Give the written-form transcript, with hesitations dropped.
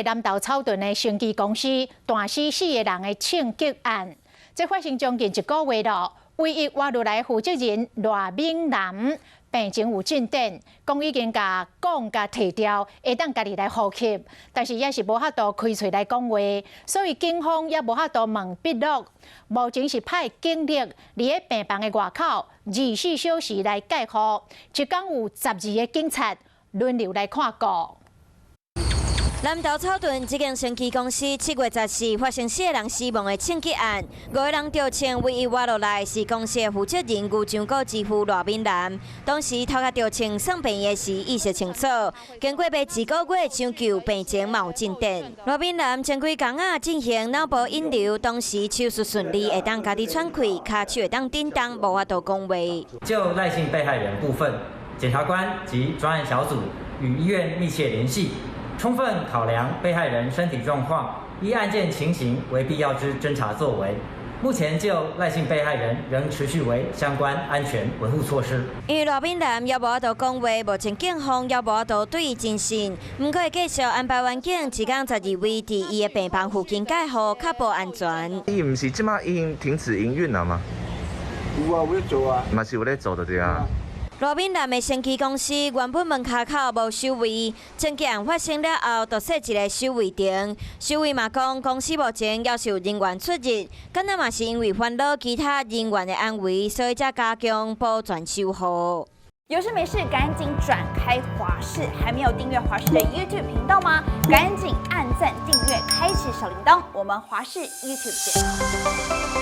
个南投草屯的生技公司断死4个人的枪击案，这发生将近1个月了。唯一活落来负责人赖敏南病情有进展，讲已经甲讲甲摕掉，会当家己来呼吸，但是也是无法度开嘴来讲话，所以警方也无法度问笔录。目前是派警力伫咧病房的外口24小时来戒护，一天有12个警察轮流来看顾。南投草屯一间生技公司7月14发生4个人死亡的枪击案，5个人着枪，唯一活落来是公司的负责人牛樟果之父赖敏南。当时头壳着枪送病院时意识清楚，经过约1个月抢救，病情嘛有进展。赖敏南前几工仔进行脑部引流，当时手术顺利，会当家己喘气，骹手会当震动，无法度讲话。就赖姓被害人部分，检察官及专案小组与医院密切联系。 充分考量被害人身体状况，依案件情形为必要之侦查作为。目前就赖姓被害人仍持续为相关安全维护措施。因为赖敏南也无法度讲话，目前警方也无法度对伊进行，不过会继续安排员警一天12位伫伊的病房附近戒护，确保安全。伊唔是即马已经停止营运了吗？有啊，有咧做啊。嘛是有咧做的对啊。 赖敏南的生技公司原本门卡口无收尾，枪击案发生了后，就设一个收尾亭。收尾嘛讲，公司目前要求人员出入，敢若嘛是因为烦恼其他人员的安危，所以才加强保全守护。有事没事赶紧转开华视，还没有订阅华视的 YouTube 频道吗？赶紧按赞、订阅、开启小铃铛，我们华视 YouTube 见。